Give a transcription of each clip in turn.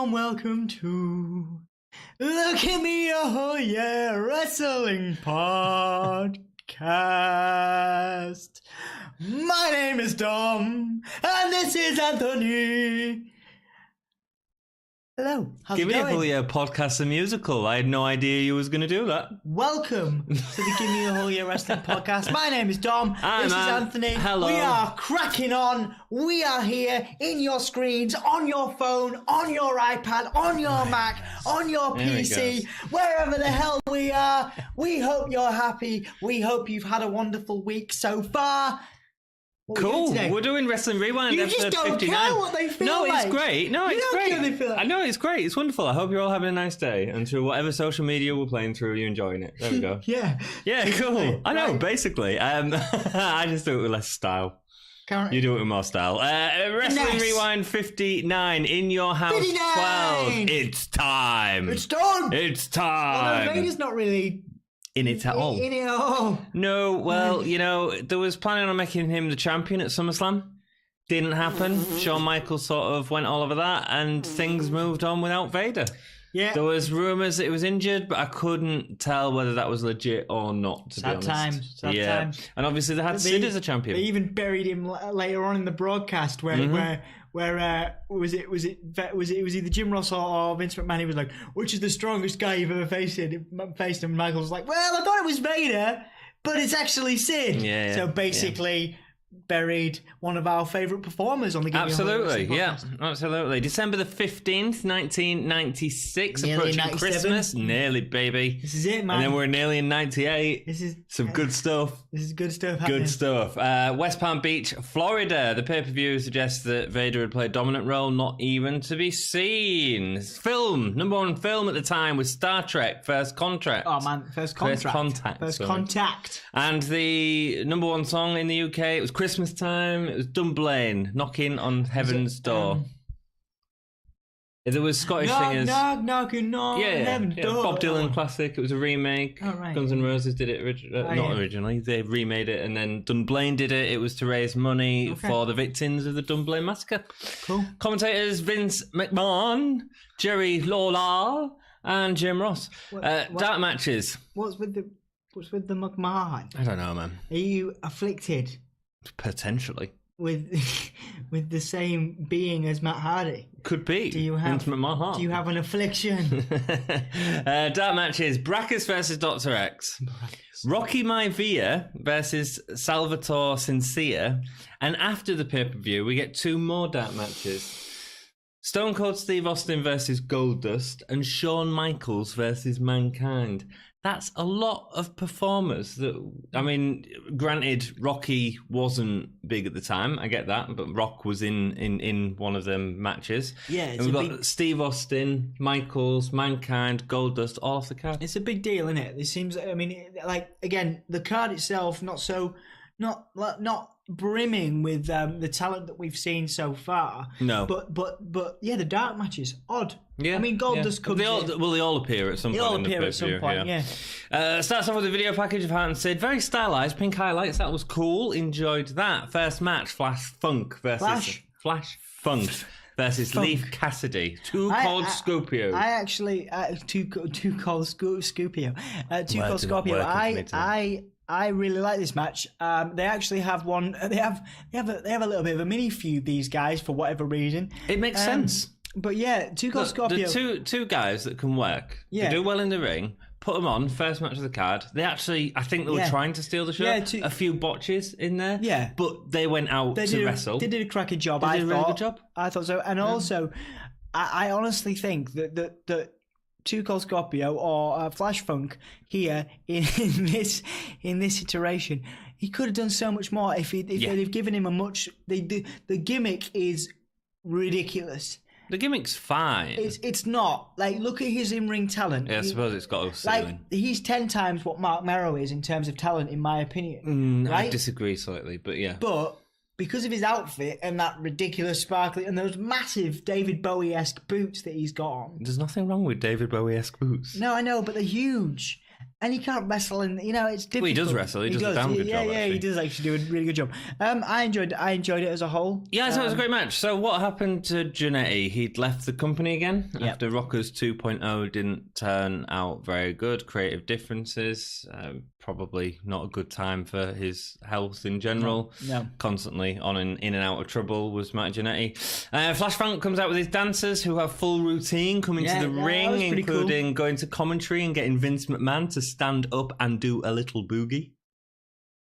warm welcome to the Gimme Wrestling Podcast. My name is Dom, and this is Anthony. Hello, how's Gimme it going? a podcast and musical. I had no idea you was going to do that. Welcome to the Gimme Wrestling Podcast. My name is Dom. This is Anthony. Hello. We are cracking on. We are here in your screens, on your phone, on your iPad, on your Mac, on your PC, wherever the hell we are. We hope you're happy. We hope you've had a wonderful week so far. Cool. We're doing Wrestling Rewind. You just don't 59. care what they feel No, like. it's great. No, You it's don't great. care what they feel like. I know, it's great. It's wonderful. I hope you're all having a nice day. And through whatever social media we're playing through, you're enjoying it. There we go. Yeah. Yeah, cool. Right. I know, basically. I just do it with less style. You do it with more style. Wrestling Nice. Rewind 59 in your house 59. 12. It's time. It's done. It's Well, time. Vader's not really In it at all. in it at all. No, well, you know, there was planning on making him the champion at SummerSlam. Didn't happen. Shawn Michaels sort of went all over that, and things moved on without Vader. Yeah. There was rumours that he was injured, but I couldn't tell whether that was legit or not, to be honest. Sad times. And obviously they had Sid as a champion. They even buried him later on in the broadcast where was it either Jim Ross or Vince McMahon? He was like, which is the strongest guy you've ever faced? And Michael was like, well, I thought it was Vader, but it's actually Sid. Yeah, so basically buried one of our favourite performers on the Gimme Absolutely, yeah, podcast. absolutely. December the 15th, 1996, Nearly approaching 97. Christmas. Nearly, baby. This is it, man. And then we're nearly in 98. This is Some good stuff. This is good stuff happening. Good stuff. West Palm Beach, Florida. The pay-per-view suggests that Vader would play a dominant role, not even to be seen. Number one film at the time was Star Trek: First Contact. Oh man, First Contact. First Contact. And the number one song in the UK, it was Christmas time. It was Dunblane, Knocking on Heaven's Door. There was Scottish singers. Knocking on heaven's door. Bob Dylan classic. It was a remake. Oh, right. Guns N' Roses did it originally. They remade it, and then Dunblane did it. It was to raise money for the victims of the Dunblane massacre. Cool. Commentators Vince McMahon, Jerry Lawler, and Jim Ross. Dark matches. What's with the McMahon? I don't know, man. Are you afflicted Potentially. with the same being as Matt Hardy? Could be. Do you have Vince McMahon. Do you have an affliction? Dark matches. Brackus versus Dr. X. Rocky Maivia versus Salvatore Sincere. And after the pay-per-view, we get two more dark matches. Stone Cold Steve Austin versus Goldust and Shawn Michaels versus Mankind. That's a lot of performers. I mean, granted, Rocky wasn't big at the time. I get that, but Rock was in one of them matches. Yeah, and we've got Steve Austin, Michaels, Mankind, Goldust, all off the card. It's a big deal, isn't it? It seems. I mean, like again, the card itself not brimming with the talent that we've seen so far. No, but yeah, the dark matches odd. Yeah, I mean, Goldust comes they all appear at some point. They all appear at some point. Yeah. Starts off with a video package of Hart and Sid. Very stylized, pink highlights. That was cool. Enjoyed that. First match: Flash Funk versus Flash Funk versus Leif Cassidy. Too Cold Scorpio. I actually too cold Scorpio. Too Cold Scorpio. I really like this match. They actually have one. They have a little bit of a mini feud. These guys, for whatever reason, it makes sense. But yeah, Too Cold Scorpio. The two guys that can work. Yeah. They do well in the ring. Put them on first match of the card. They actually, I think they were trying to steal the show. Yeah, a few botches in there. Yeah, but they went out to wrestle. They did a cracking job. They did a really good job. I thought so, and also, I honestly think that Too Cold Scorpio or Flash Funk here in this iteration, he could have done so much more if they'd have given him a much. The gimmick is ridiculous. The gimmick's fine. It's not. Like, look at his in-ring talent. Yeah, I suppose it's got a ceiling. Like, he's 10 times what Mark Merrow is in terms of talent, in my opinion. Right? I disagree slightly, but yeah. But because of his outfit and that ridiculous sparkly and those massive David Bowie-esque boots that he's got on. There's nothing wrong with David Bowie-esque boots. No, I know, but they're huge. And you can't wrestle, and it's difficult. Well, he does wrestle. He does a damn good job. Yeah, he does actually do a really good job. I enjoyed it as a whole. Yeah, so it was a great match. So what happened to Jannetty? He'd left the company again after Rockers 2.0 didn't turn out very good. Creative differences, probably not a good time for his health in general. No. Constantly in and out of trouble was Matt Jannetty. Flash Funk comes out with his dancers who have full routine coming to the ring, including going to commentary and getting Vince McMahon to stand up and do a little boogie.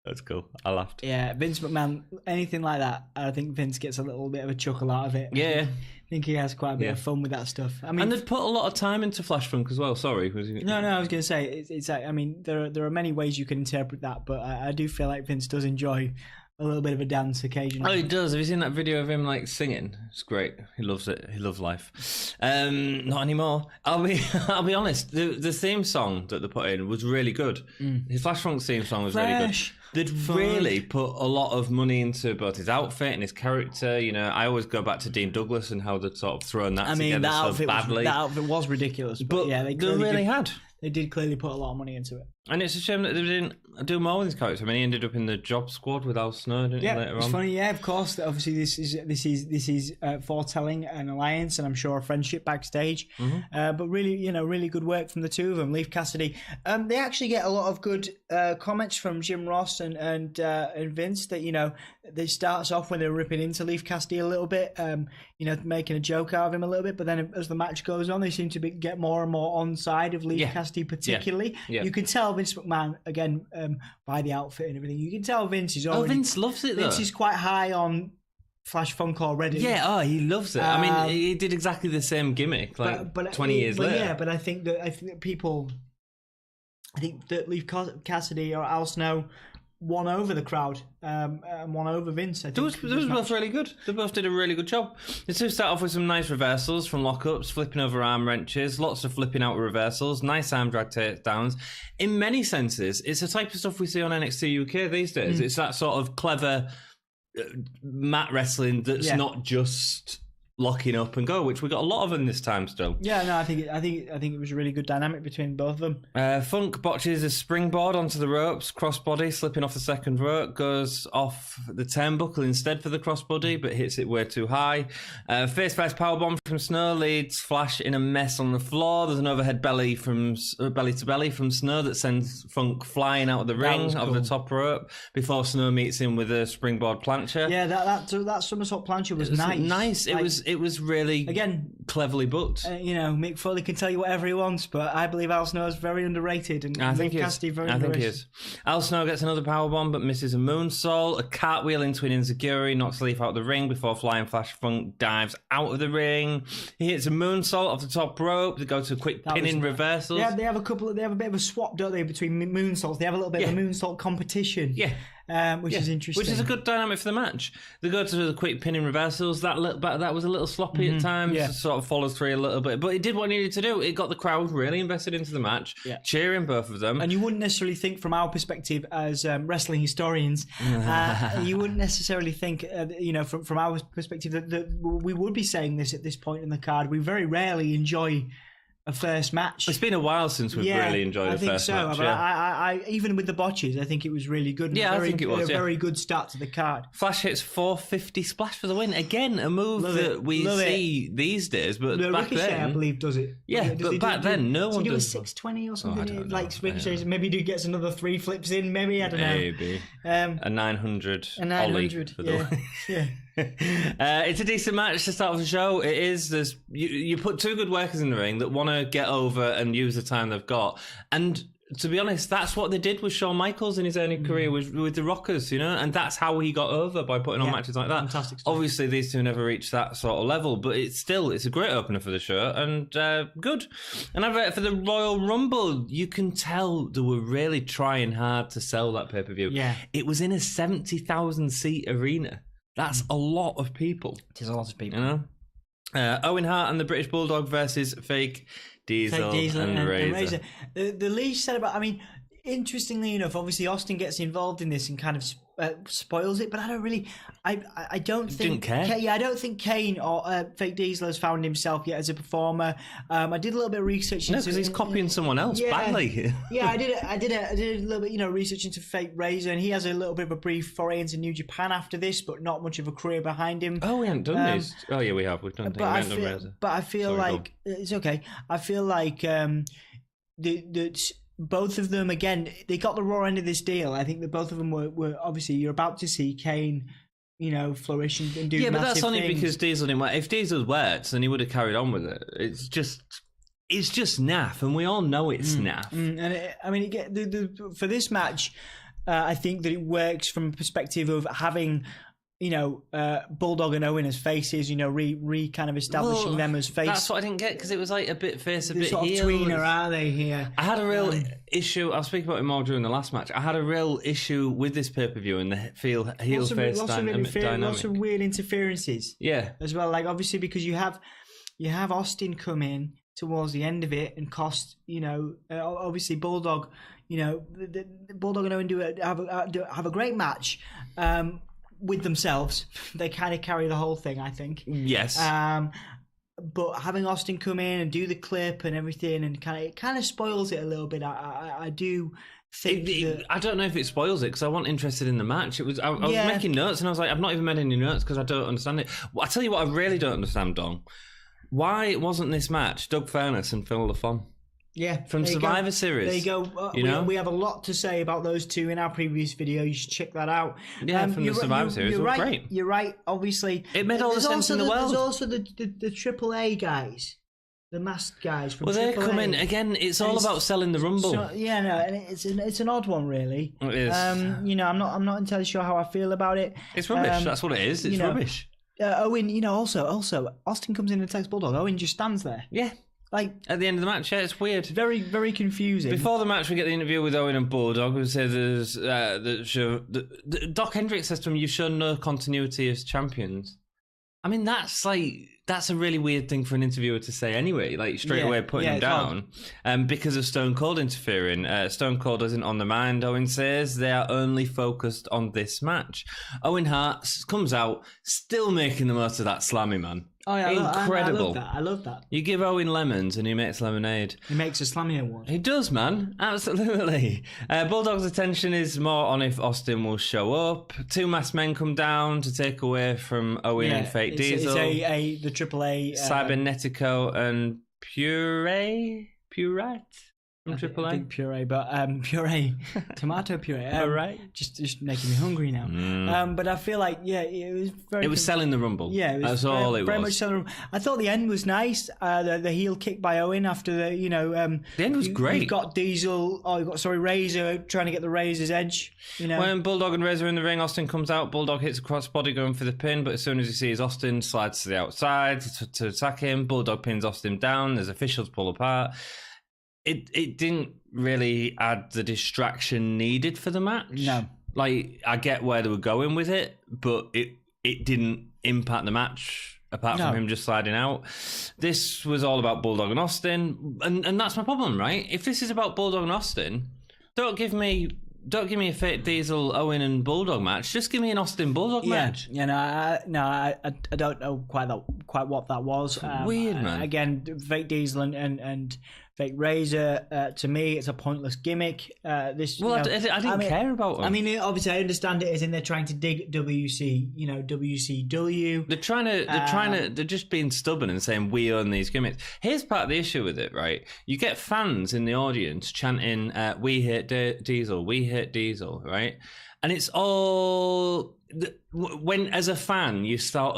That's cool. I laughed. Yeah, Vince McMahon, anything like that, I think Vince gets a little bit of a chuckle out of it. Yeah. I think he has quite a bit of fun with that stuff. I mean, and they'd put a lot of time into Flash Funk as well. Sorry. No, I was going to say, it's I mean, there are many ways you can interpret that, but I do feel like Vince does enjoy a little bit of a dance occasionally. Oh, he does. Have you seen that video of him singing? It's great. He loves it. He loves life. Not anymore. I'll be honest. The theme song that they put in was really good. His Flash Funk theme song was really good. They'd really put a lot of money into both his outfit and his character. I always go back to Dean Douglas and how they'd sort of thrown that together so badly. That outfit was ridiculous, but yeah, they really had. They did clearly put a lot of money into it. And it's a shame that they didn't do more with his character. I mean, he ended up in the Job Squad with Al Snow, didn't he, later on? It's funny. Yeah, of course. Obviously, this is foretelling an alliance, and I'm sure a friendship backstage. But really, really good work from the two of them. Leif Cassidy. They actually get a lot of good comments from Jim Ross and Vince. That they starts off when they're ripping into Leif Cassidy a little bit, making a joke out of him a little bit. But then as the match goes on, they seem to get more and more on side of Leif Cassidy, particularly. Yeah. You can tell Vince McMahon, again, by the outfit and everything, you can tell Vince is already... Vince loves it, though. Vince is quite high on Flash Funk already. Yeah, he loves it. I mean, he did exactly the same gimmick, 20 years later. Yeah, but I think that Leif Cassidy or Al Snow won over the crowd and won over Vince. I think they was both really good. They both did a really good job. The two start off with some nice reversals from lockups, flipping over arm wrenches, lots of flipping out reversals, nice arm drag takedowns. In many senses, it's the type of stuff we see on NXT UK these days. It's that sort of clever mat wrestling that's not just locking up and go, which we got a lot of in this time still. Yeah, no, I think it was a really good dynamic between both of them. Funk botches a springboard onto the ropes, crossbody slipping off the second rope, goes off the turnbuckle instead for the crossbody, but hits it way too high. Face first powerbomb from Snow leads Flash in a mess on the floor. There's an overhead belly to belly from Snow that sends Funk flying out of the ring of the top rope before Snow meets him with a springboard plancher. Yeah, that somersault plancher was nice. It was really cleverly booked. Mick Foley can tell you whatever he wants, but I believe Al Snow is very underrated, and I think Cassidy very I underrated. think he is. Al Snow gets another powerbomb but misses a moonsault. A cartwheel into an enziguri knocks Leif out of the ring before Flying Flash Funk dives out of the ring. He hits a moonsault off the top rope. They go to quick pinning reversals. Yeah, they have a bit of a swap, don't they, between moonsaults? They have a little bit of a moonsault competition. Yeah. Which is interesting. Which is a good dynamic for the match. They go to the quick pinning reversals. That was a little sloppy at times. Yeah. Sort of follows through a little bit. But it did what it needed to do. It got the crowd really invested into the match, cheering both of them. And you wouldn't necessarily think from our perspective as wrestling historians, you wouldn't necessarily think, from our perspective that we would be saying this at this point in the card. We very rarely enjoy a first match. It's been a while since we've really enjoyed a first match. But I even with the botches, I think it was really good. I think it was a very good start to the card. Flash hits 450 splash for the win. Again, a move that we see these days, but back Ricochet, then, I believe, does it? Yeah, but back then, no one does. Do a 620 or something? Ricochet, maybe he gets another 3 flips in. Maybe I don't know. Maybe a 900. A 900. For the yeah. It's a decent match to start off the show. It is. You put two good workers in the ring that want to get over and use the time they've got. And to be honest, that's what they did with Shawn Michaels in his early career with the Rockers, and that's how he got over by putting on matches like that. Fantastic stuff. Obviously, these two never reached that sort of level, but it's a great opener for the show and good. And for the Royal Rumble, you can tell they were really trying hard to sell that pay-per-view. Yeah. It was in a 70,000 seat arena. That's a lot of people. It is a lot of people. Owen Hart and the British Bulldog versus Fake Diesel and Razor. The least said about, interestingly enough, obviously Austin gets involved in this and kind of spoils it, but I don't really. I don't think. Didn't care? I don't think Kane or Fake Diesel has found himself yet as a performer. I did a little bit of research. No, because he's copying someone else badly. Yeah, I did a little bit, research into Fake Razor, and he has a little bit of a brief foray into New Japan after this, but not much of a career behind him. Oh, we haven't done this. Oh, yeah, we have. We've done things. But I feel like it's okay. I feel like both of them, again, they got the raw end of this deal. I think that both of them were obviously, you're about to see Kane, flourish and do massive things. Yeah, but that's only because Diesel didn't work. If Diesel worked, then he would have carried on with it. It's just naff, and we all know it's naff. And for this match, I think that it works from a perspective of having Bulldog and Owen as faces, kind of establishing them as faces. That's what I didn't get, because it was like a bit face, a bit sort heel. Of tweener, are they here? I had a real issue. I'll speak about it more during the last match. I had a real issue with this pay-per-view and the heel face dynamic. Lots of weird interferences. Yeah, as well. Like obviously because you have Austin come in towards the end of it and cost obviously Bulldog. The Bulldog and Owen have a great match. With themselves, they kind of carry the whole thing, I think. Yes. But having Austin come in and do the clip and everything, and it kind of spoils it a little bit. I do think I don't know if it spoils it, because I wasn't interested in the match. I was making notes, and I was like, I've not even made any notes because I don't understand it. Well, I tell you what, I really don't understand, Don. Why wasn't this match Doug Furness and Phil LaFon? Yeah, from Survivor Series. There you go. We have a lot to say about those two in our previous video. You should check that out. Yeah, from the Survivor Series. You're right. Great. You're right. Obviously, it made all the sense in the world. There's also the AAA guys, the masked guys from. Well, they come in again. It's all about selling the Rumble. And it's an odd one, really. It is. I'm not entirely sure how I feel about it. It's rubbish. That's what it is. It's rubbish. Owen, also Austin comes in and attacks Bulldog. Owen just stands there. Yeah. Like at the end of the match, it's weird. Very, very confusing. Before the match, we get the interview with Owen and Bulldog, who says Doc Hendricks says to him, "You've shown no continuity as champions." I mean, that's a really weird thing for an interviewer to say anyway, like straight away putting him down, because of Stone Cold interfering. Stone Cold isn't on the mind, Owen says. They are only focused on this match. Owen Hart comes out, still making the most of that slammy, man. Oh yeah, incredible! I love that. You give Owen lemons and he makes lemonade. He makes a slammy award. He does, man. Absolutely. Bulldog's attention is more on if Austin will show up. Two masked men come down to take away from Owen and Fake Diesel. It's the AAA Cybernetico and Puree from AAA. I think puree, but puree, tomato puree. Right. Just making me hungry now. But I feel like it was very. It was selling the Rumble. Yeah, that's all it was. Very much selling the Rumble. I thought the end was nice. The heel kick by Owen after the the end was great. You've got Diesel. Razor trying to get the Razor's edge. When Bulldog and Razor are in the ring, Austin comes out. Bulldog hits a crossbody going for the pin, but as soon as he sees Austin, slides to the outside to attack him. Bulldog pins Austin down. There's officials pull apart. It didn't really add the distraction needed for the match. No. Like, I get where they were going with it, but it didn't impact the match apart from him just sliding out. This was all about Bulldog and Austin, and that's my problem, right? If this is about Bulldog and Austin, don't give me a Fake Diesel, Owen and Bulldog match. Just give me an Austin Bulldog match. I don't know quite what that was. Weird, man. Again, Fake Diesel and Fake Razor, to me, it's a pointless gimmick. I didn't care about them. I mean, obviously, I understand it as in they're trying to dig WCW. They're just being stubborn and saying we own these gimmicks. Here's part of the issue with it, right? You get fans in the audience chanting, "We hate Diesel, we hate Diesel," right? And it's all when, as a fan, you start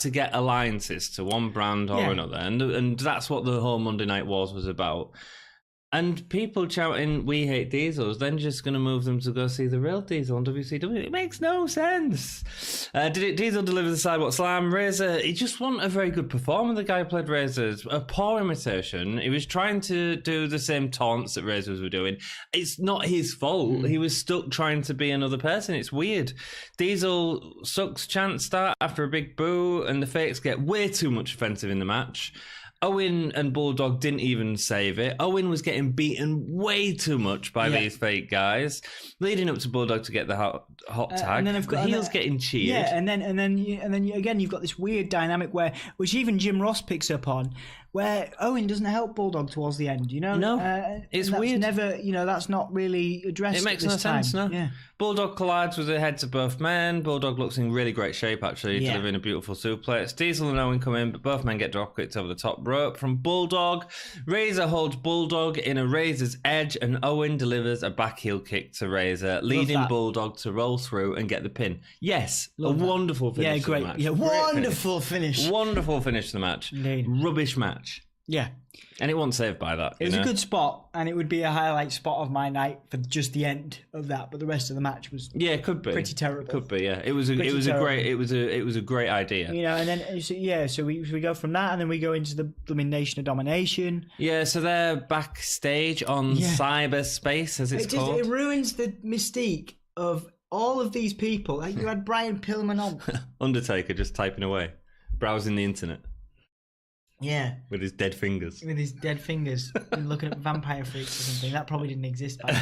to get alliances to one brand or another, and that's what the whole Monday Night Wars was about. And people shouting, "We hate Diesels," then just going to move them to go see the real Diesel on WCW. It makes no sense. Diesel deliver the sidewalk slam. Razor, he just wasn't a very good performer. The guy who played Razor's a poor imitation. He was trying to do the same taunts that Razors were doing. It's not his fault. He was stuck trying to be another person. It's weird. Diesel sucks chant start after a big boo, and the fakes get way too much offensive in the match. Owen and Bulldog didn't even save it. Owen was getting beaten way too much by these fake guys, leading up to Bulldog to get the hot tag. And then the heels getting cheered. Yeah, and then again, you've got this weird dynamic which even Jim Ross picks up on, where Owen doesn't help Bulldog towards the end. No, it's weird. Never, that's not really addressed. It makes no sense. No. Yeah. Bulldog collides with the heads of both men. Bulldog looks in really great shape, actually, delivering a beautiful suplex. Diesel and Owen come in, but both men get drop kicked over the top rope from Bulldog. Razor holds Bulldog in a Razor's edge, and Owen delivers a back heel kick to Razor, leading Bulldog to roll through and get the pin. Yes, wonderful finish. Yeah, great. To the match. Yeah, wonderful finish. Wonderful finish to the match. Indeed. Rubbish match. Yeah. And it wasn't saved by that. It was a good spot, and it would be a highlight spot of my night for just the end of that. But the rest of the match was it could be pretty terrible. Could be, yeah. It was a great idea. And then so we go from that, and then we go into the Nation of Domination. Yeah, so they're backstage on cyberspace, as it's called. It ruins the mystique of all of these people. Like, you had Brian Pillman on, Undertaker just typing away, browsing the internet. Yeah. With his dead fingers. And looking at Vampire Freaks or something. That probably didn't exist back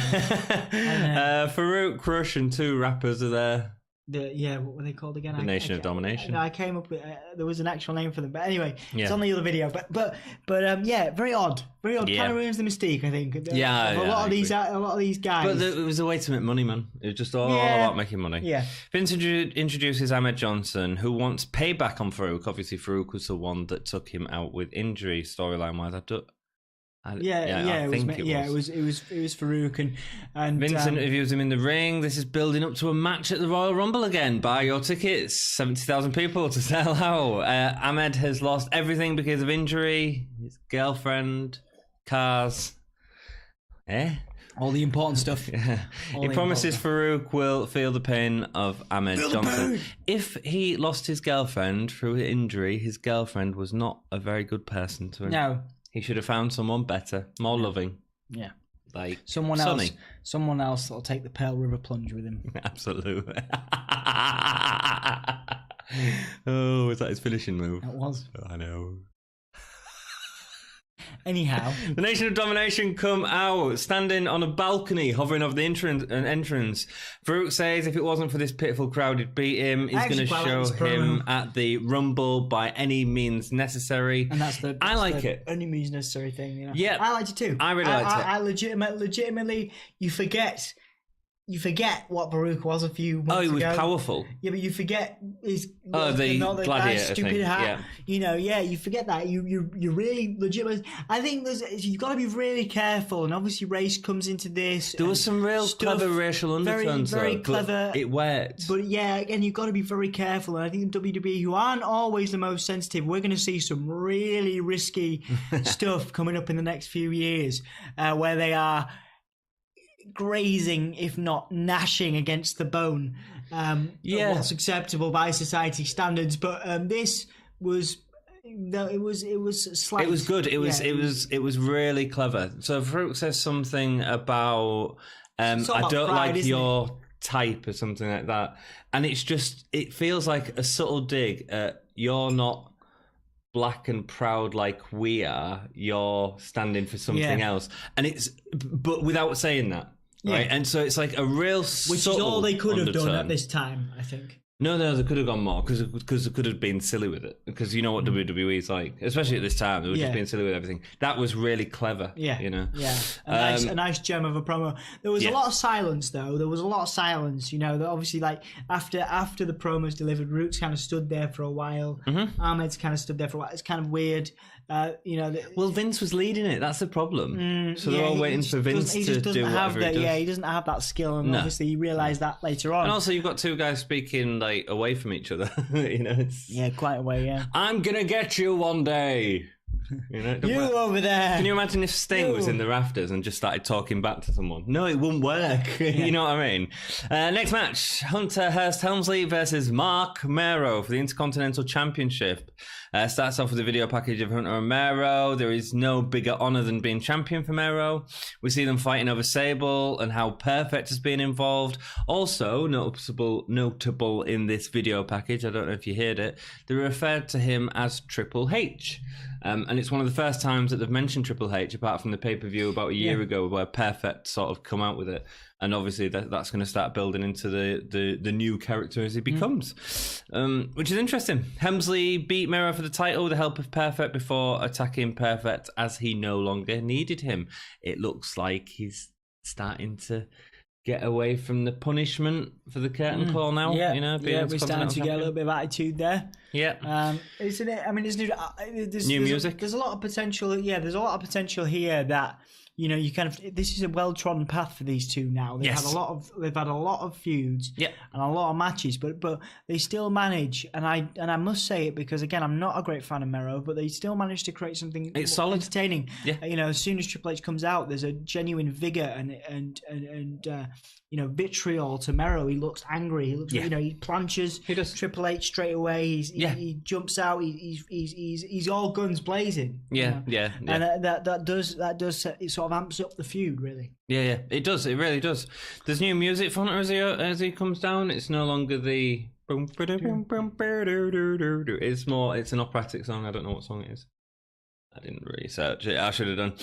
then. Farouk, Crush, and two rappers are there. What were they called again? The Nation of Domination. I came up with there was an actual name for them, but anyway, it's on the other video. But very odd, kind of ruins the mystique, I think. A lot of these guys. But it was a way to make money, man. It was just all about making money. Yeah. Vince introduces Ahmed Johnson, who wants payback on Farouk. Obviously, Farouk was the one that took him out with injury, storyline wise. It was Farouk and Vince interviews him in the ring. This is building up to a match at the Royal Rumble again. Buy your tickets, 70,000 people to sell out. Ahmed has lost everything because of injury. His girlfriend, cars, all the important stuff. He promises Farouk will feel the pain of Ahmed Johnson. If he lost his girlfriend through injury, his girlfriend was not a very good person to him. No. He should have found someone better, more loving. Yeah. Like someone Sonny. else that'll take the Pearl River plunge with him. Absolutely. Oh, is that his finishing move? It was. Oh, I know. Anyhow, the Nation of Domination come out, standing on a balcony, hovering over the entrance. Farouk says if it wasn't for this pitiful crowd, he'd beat him. He's going to show him at the Rumble by any means necessary. And that's the any means necessary thing. Yeah, I liked it too. I really liked it. I legitimately, you forget what Farouk was a few months ago. Oh, he was powerful. Yeah, but you forget his the gladiator stupid thing. hat. Yeah. You forget that. You really legitimate. I think you've got to be really careful. And obviously, race comes into this. There was some real clever racial undertones, very clever. It worked. But again, you've got to be very careful. And I think in WWE, who aren't always the most sensitive, we're going to see some really risky stuff coming up in the next few years, where they are grazing, if not gnashing against the bone, what's acceptable by society standards. But this was, it was slight. It was good. It was really clever. So Farouk says something about I don't like your type or something like that, and it feels like a subtle dig at you're not black and proud like we are. You're standing for something else, and but without saying that. Right, and so it's like a real which is all they could have done at this time, I think. No, they could have gone more because they could have been silly with it. Because you know what WWE is like, especially at this time, they were just being silly with everything. That was really clever. Yeah, a nice gem of a promo. There was a lot of silence, though. There was a lot of silence. That obviously, like after the promos delivered, Root's kind of stood there for a while. Mm-hmm. Ahmed's kind of stood there for a while. It's kind of weird. Well, Vince was leading it. That's the problem. So they're all waiting for Vince to do whatever he does. Yeah, he doesn't have that skill, and obviously he realised that later on. And also, you've got two guys speaking like away from each other. Quite away. Yeah, I'm gonna get you one day. Over there. Can you imagine if Sting was in the rafters and just started talking back to someone? No, it wouldn't work. You know what I mean? Next match, Hunter Hearst Helmsley versus Mark Mero for the Intercontinental Championship. Starts off with a video package of Hunter and Mero. There is no bigger honour than being champion for Mero. We see them fighting over Sable and how Perfect has been involved. Also notable in this video package, I don't know if you heard it, they referred to him as Triple H. And it's one of the first times that they've mentioned Triple H, apart from the pay-per-view about a year ago, where Perfect sort of come out with it. And obviously that's going to start building into the new character as he becomes, which is interesting. Hemsley beat Miro for the title with the help of Perfect before attacking Perfect as he no longer needed him. It looks like he's starting to get away from the punishment for the curtain call now. Yeah, you know, we're starting to get a little bit of attitude there. Yeah. Isn't it? I mean, there's new music. There's a lot of potential. Yeah, there's a lot of potential here that, you know, you kind of, this is a well-trodden path for these two now. They've had a lot of feuds and a lot of matches, but they still manage, and I must say it because, again, I'm not a great fan of Mero, but they still manage to create something solid, entertaining. Yeah. You know, as soon as Triple H comes out, there's a genuine vigor and you know, vitriol to Mero. He looks angry. He looks, you know, he planches Triple H straight away. He jumps out. He's all guns blazing. Yeah, you know? yeah. And that does it sort of amps up the feud, really. Yeah, it does. It really does. There's new music for Hunter as he comes down. It's no longer the boom, boom, boom, it's an operatic song. I don't know what song it is. I didn't research it. I should have done.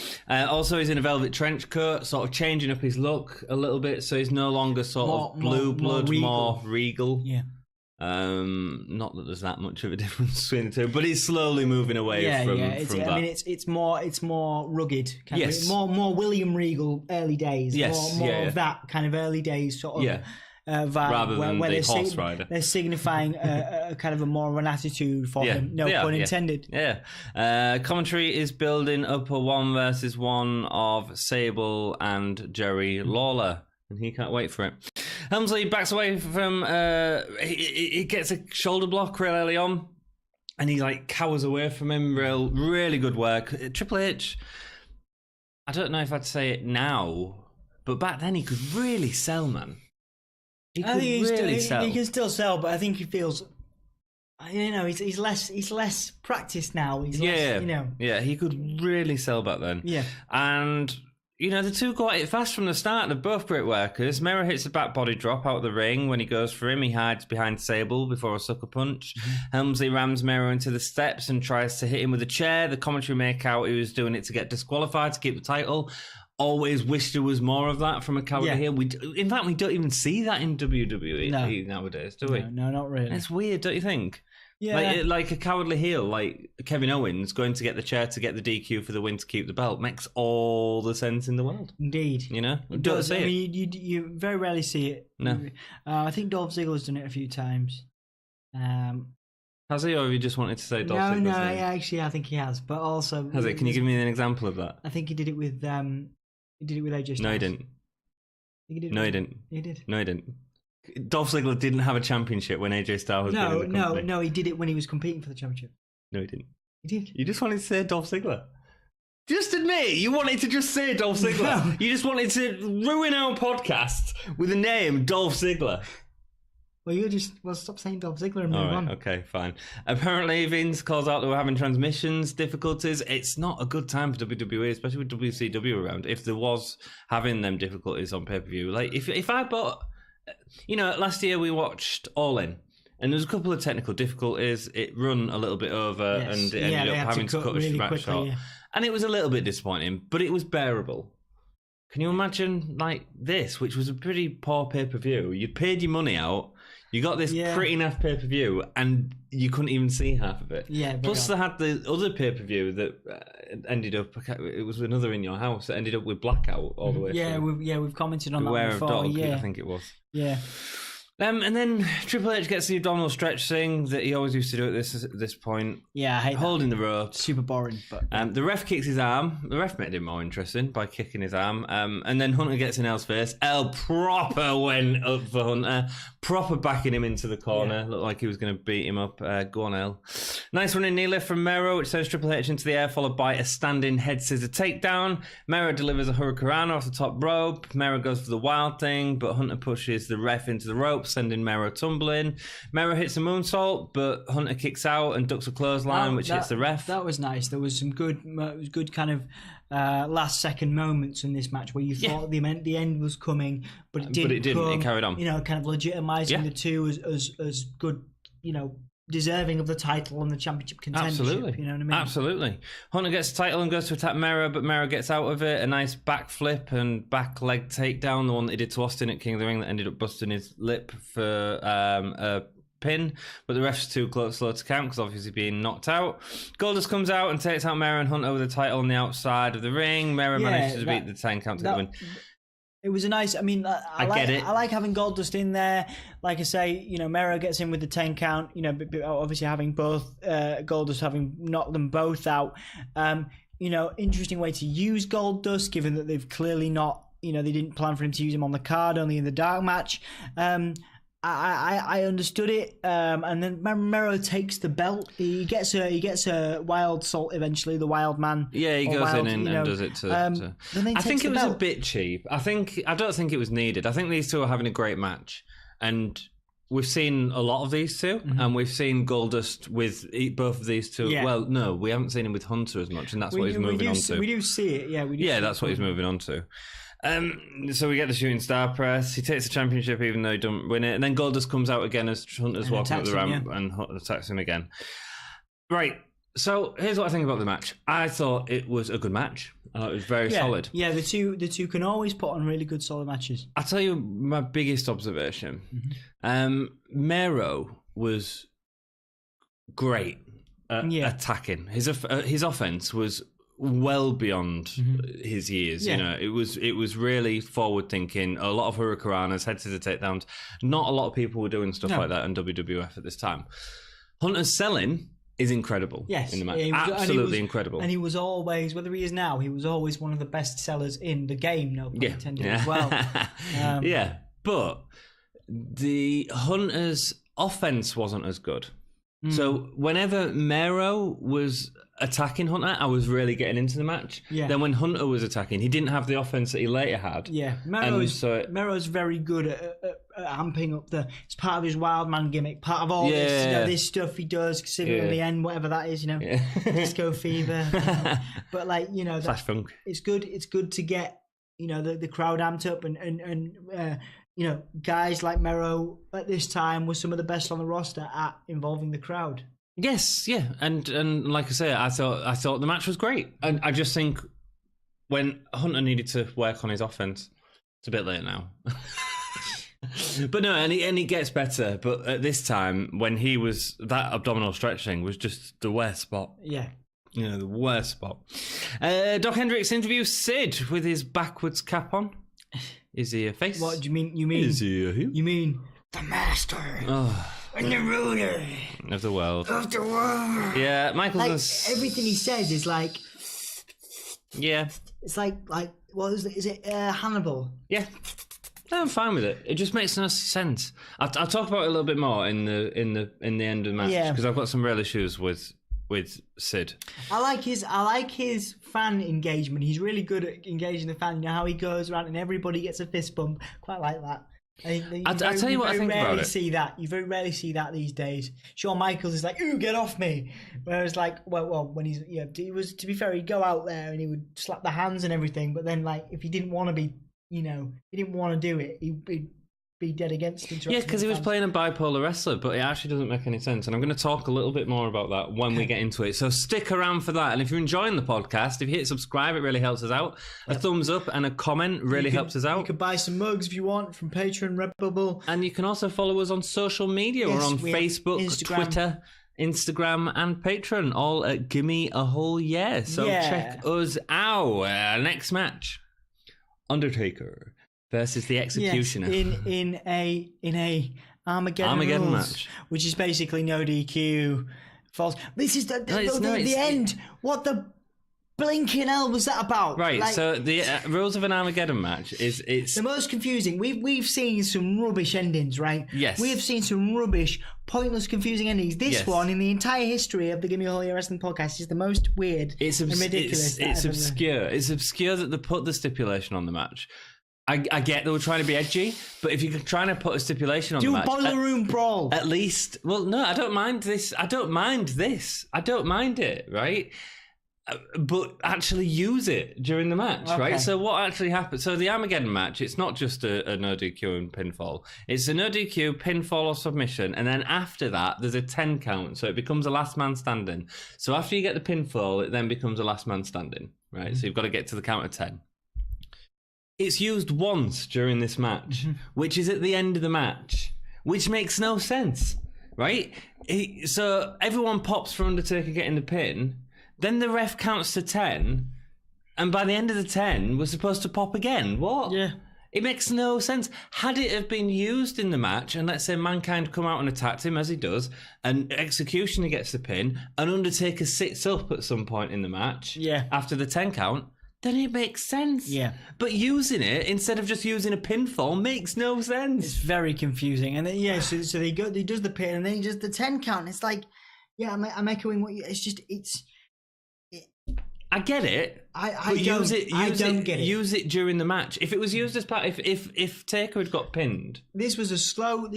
Also, he's in a velvet trench coat, sort of changing up his look a little bit, so he's no longer sort of blue blood, more regal. Yeah. Not that there's that much of a difference between the two, but he's slowly moving away from that. I mean, it's more rugged, kind of, more William Regal early days. More of that kind of early days sort of. Vibe, rather than where the horse rider. They're signifying a kind of a more of an attitude for him. No pun intended. Yeah. Commentary is building up a 1-versus-1 of Sable and Jerry Lawler, and he can't wait for it. Helmsley backs away from. He gets a shoulder block real early on, and he like cowers away from him. Really good work. Triple H. I don't know if I'd say it now, but back then he could really sell, man. He can still sell, but I think he feels, you know, he's less practiced now. He's less, you know. Yeah, he could really sell back then. Yeah. And, you know, the two got it fast from the start. They're both great workers. Mero hits a back body drop out of the ring. When he goes for him, he hides behind Sable before a sucker punch. Helmsley rams Mero into the steps and tries to hit him with a chair. The commentary make out he was doing it to get disqualified, to keep the title. Always wish there was more of that from a cowardly heel. In fact, we don't even see that in WWE nowadays, do we? No, not really. It's weird, don't you think? Yeah. Like a cowardly heel, like Kevin Owens going to get the chair to get the DQ for the win to keep the belt, makes all the sense in the world. Indeed. You know? It does. I mean, you very rarely see it. No. I think Dolph Ziggler's done it a few times. Has he, or have you just wanted to say Dolph Ziggler's No, name? actually, I think he has. But also... Has it? Can you give me an example of that? I think he did it with... He did it with AJ Styles. No, he didn't. He did. No, he didn't. He did. No, he didn't. Dolph Ziggler didn't have a championship when AJ Styles was in the company. No, he did it when he was competing for the championship. No, he didn't. He did. You just wanted to say Dolph Ziggler. Just admit, you wanted to just say Dolph Ziggler. No. You just wanted to ruin our podcast with the name Dolph Ziggler. Well, stop saying Dolph Ziggler and move on. Okay, fine. Apparently, Vince calls out that we're having transmissions difficulties. It's not a good time for WWE, especially with WCW around. If there was having them difficulties on pay-per-view, like if I bought, you know, last year we watched All In, and there was a couple of technical difficulties. It run a little bit over, and it ended up having to cut really a match short, and it was a little bit disappointing, but it was bearable. Can you imagine like this, which was a pretty poor pay-per-view? You'd paid your money out. You got this pretty naff pay-per-view, and you couldn't even see half of it. Yeah. Plus, they had the other pay-per-view that ended up. It was another in your house. That ended up with blackout all the way. We've commented on Beware that before. Of Dog, I think it was. Yeah. And then Triple H gets the abdominal stretch thing that he always used to do at this point. Yeah, I hate holding that. the rope. Super boring. But the ref kicks his arm. The ref made it more interesting by kicking his arm. And then Hunter gets in L's face. L proper went up for Hunter. Proper backing him into the corner. Yeah. Looked like he was going to beat him up. Go on, L. Nice running knee lift from Mero, which sends Triple H into the air, followed by a standing head scissor takedown. Mero delivers a hurricanrana off the top rope. Mero goes for the wild thing, but Hunter pushes the ref into the rope, sending Mero tumbling. Mero hits a moonsault, but Hunter kicks out and ducks a clothesline, which hits the ref. That was nice. There was some good kind of last second moments in this match where you thought the end was coming, but it didn't. It carried on. You know, kind of legitimizing the two as good, you know, deserving of the title and the championship contendership. Absolutely. You know what I mean? Absolutely. Hunter gets the title and goes to attack Mero, but Mero gets out of it. A nice backflip and back leg takedown, the one that he did to Austin at King of the Ring that ended up busting his lip for a pin, but the ref's too slow to count because obviously being knocked out. Goldust comes out and takes out Mero and Hunter with the title on the outside of the ring. Mero manages to beat the 10 count to the win. It was a nice. I mean, I get it. I like having Goldust in there. Like I say, Mero gets in with the 10 count. But obviously having both Goldust having knocked them both out. Interesting way to use Goldust, given that they've clearly not. They didn't plan for him to use him on the card, only in the dark match. I understood it, and then Mero takes the belt. He gets a wild salt eventually. The wild man. Yeah, he goes in and does it to. I think it was a bit cheap. I don't think it was needed. I think these two are having a great match, and we've seen a lot of these two, and we've seen Goldust with both of these two. Yeah. Well, no, we haven't seen him with Hunter as much, and that's what he's moving on to. We do see it. Yeah, we do. Yeah, that's what he's moving on to. So we get the shooting star press. He takes the championship even though he don't win it. And then Goldust comes out again as Hunter's walking up the ramp and Hunter attacks him again. Right. So here's what I think about the match. I thought it was a good match. I thought it was very solid. Yeah, the two can always put on really good solid matches. I'll tell you my biggest observation. Mero was great at attacking. His offense was well beyond his years. It was really forward thinking. A lot of hurricanranas, head to the takedowns. Not a lot of people were doing stuff like that in WWF at this time. Hunter's selling is incredible in the match. Absolutely incredible. And he was always, whether he is now, he was always one of the best sellers in the game, no pun intended as well. But the Hunter's offense wasn't as good. So whenever Mero was attacking Hunter, I was really getting into the match. Then when Hunter was attacking, he didn't have the offense that he later had. Mero's very good at amping up it's part of his wild man gimmick, part of all this stuff he does, considering the end, whatever that is, disco fever. But Flash funk. It's good to get the crowd amped up and guys like Mero at this time were some of the best on the roster at involving the crowd. Yes, yeah, and like I say, I thought the match was great, and I just think when Hunter needed to work on his offense, it's a bit late now. But no, and he gets better. But at this time, when he was that abdominal stretching was just the worst spot. Yeah. The worst spot. Doc Hendricks interviews Sid with his backwards cap on. Is he a face? What do you mean? Is he a heel? You mean the master and the ruler of the world? Yeah, Michael's everything he says is like. Yeah. It's like what is it? Is it Hannibal? Yeah. I'm fine with it. It just makes no sense. I'll talk about it a little bit more in the end of the match because I've got some real issues with Sid. I like his fan engagement. He's really good at engaging the fan. How he goes around and everybody gets a fist bump. Quite like that. I'll tell you what I think about it. You very rarely see that these days. Shawn Michaels is like, "Ooh, get off me," whereas well, when he was, to be fair, he'd go out there and he would slap the hands and everything. But then if he didn't want to be, he didn't want to do it, he'd be dead against it. Yeah, because he was playing a bipolar wrestler, but it actually doesn't make any sense. And I'm going to talk a little bit more about that when we get into it. So stick around for that. And if you're enjoying the podcast, if you hit subscribe, it really helps us out. A thumbs up and a comment really helps us out. You can buy some mugs if you want from Patreon, Redbubble. And you can also follow us on social media. We're on Facebook, Twitter, Instagram and Patreon, all at Gimme a Whole Year. So check us out. Next match, Undertaker versus the Executioner. Yes, in a Armageddon match, which is basically no DQ. False. This is the end. What the blinking hell was that about? Right. So the rules of an Armageddon match it's the most confusing. We've seen some rubbish endings, right? Yes. We have seen some rubbish, pointless, confusing endings. This one, in the entire history of the Gimme a Whole Year Wrestling podcast, is the most weird and ridiculous. It's obscure. It's obscure that they put the stipulation on the match. I get they were trying to be edgy, but if you're trying to put a stipulation on the match... Do a boiler room brawl. At least... Well, no, I don't mind this. I don't mind it, right? but actually use it during the match, Okay. right? So what actually happened? So the Armageddon match, it's not just a no DQ and pinfall. It's a no DQ, pinfall or submission, and then after that, there's a 10 count, so it becomes a last man standing. So after you get the pinfall, it then becomes a last man standing, right? So you've got to get to the count of 10. It's used once during this match, which is at the end of the match, which makes no sense, right? So everyone pops for Undertaker getting the pin, then the ref counts to 10, and by the end of the 10, we're supposed to pop again. What? Yeah. It makes no sense. Had it have been used in the match, and let's say Mankind come out and attacked him, as he does, and Executioner gets the pin, and Undertaker sits up at some point in the match after the 10 count, then it makes sense. Yeah. But using it instead of just using a pinfall makes no sense. It's very confusing. And then, so he does the pin, and then he does the 10 count. And it's like, I'm echoing what you. It's just I get it. I don't get it. Use it during the match. If it was used as part, if Taker had got pinned, this was a slow,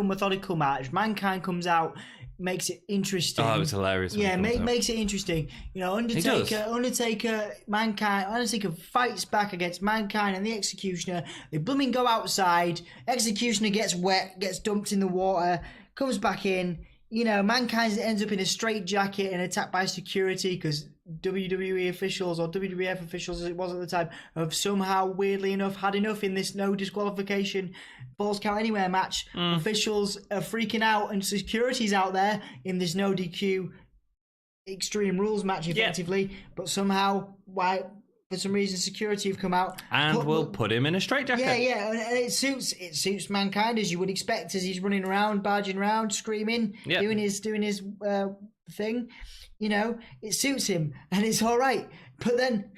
methodical match. Mankind comes out, makes it interesting. Oh, it was hilarious. Yeah, makes it interesting. You know, Undertaker, Mankind. Undertaker fights back against Mankind and the Executioner. They blooming go outside. Executioner gets wet, gets dumped in the water, comes back in. You know, Mankind ends up in a straitjacket and attacked by security because WWE officials or WWF officials, as it was at the time, have somehow, weirdly enough, had enough in this no disqualification Falls Count Anywhere match. Officials are freaking out and security's out there in this no DQ Extreme Rules match, effectively. But somehow, for some reason, security have come out and we'll put him in a straitjacket. Yeah, and it suits Mankind, as you would expect, as he's running around, barging around, screaming, doing his thing. You know, it suits him, and it's all right. But then,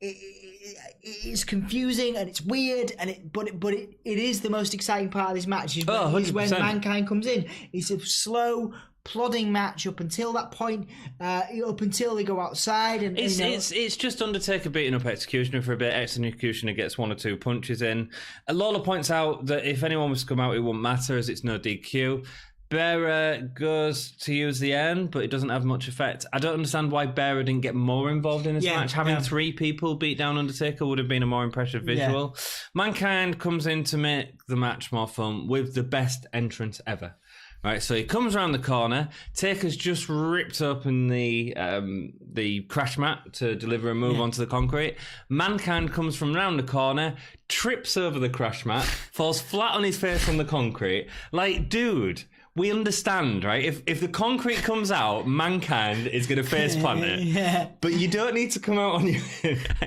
it's confusing and it's weird, and but it is the most exciting part of this match. Is when Mankind comes in. It's a slow, plodding match up until that point, up until they go outside, and it's just Undertaker beating up Executioner for a bit. Executioner gets one or two punches in. Lawler points out that if anyone was to come out, it wouldn't matter as it's no DQ. Bearer goes to use the end, but it doesn't have much effect. I don't understand why Bearer didn't get more involved in this match. Having three people beat down Undertaker would have been a more impressive visual. Mankind comes in to make the match more fun with the best entrance ever. Right, so he comes around the corner. Taker's just ripped open the crash mat to deliver a move onto the concrete. Mankind comes from round the corner, trips over the crash mat, falls flat on his face on the concrete. Like, dude, we understand, right? If the concrete comes out, Mankind is going to face plant it. But you don't need to come out on your...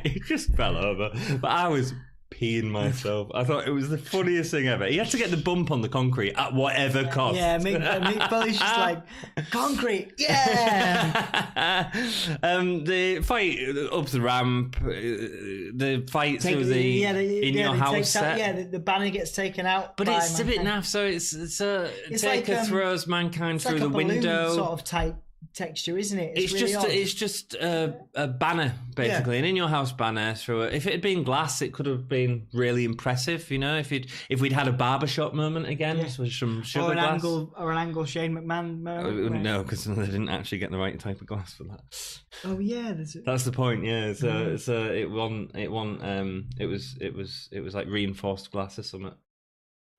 He just fell over. But I was peeing myself. I thought it was the funniest thing ever. He had to get the bump on the concrete at whatever cost. Yeah, Mick Foley's just like, concrete, the fight up the ramp, the fight through the in your house set. The banner gets taken out. But it's a bit naff, so it's Taker like, throws Mankind through the window. Sort of type texture, isn't it? It's just a banner, basically, an in your house banner through it. If it had been glass, it could have been really impressive, you know, if we'd had a barbershop moment again, with some sugar glass. Or an angle Shane McMahon moment. No, because they didn't actually get the right type of glass for that. Oh yeah, that's the point. Yeah, so it was like reinforced glass or something.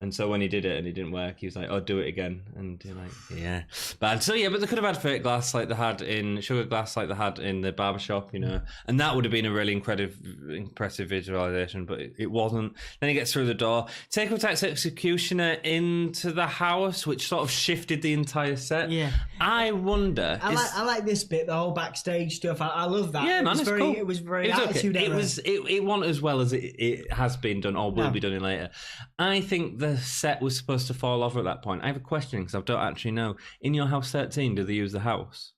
And so when he did it and it didn't work, he was like, "Oh, do it again." And you're like, "Yeah." But they could have had fake glass like they had in sugar glass, like they had in the barbershop, you know. And that would have been a really impressive visualization, but it wasn't. Then he gets through the door. Taker attacks Executioner into the house, which sort of shifted the entire set. Yeah. I wonder. I like this bit, the whole backstage stuff. I love that. Yeah, man, it's cool. It was very attitude error. It wasn't as well as it has been done or will be done in later. I think the set was supposed to fall over at that point. I have a question because I don't actually know. In Your House 13, do they use the house?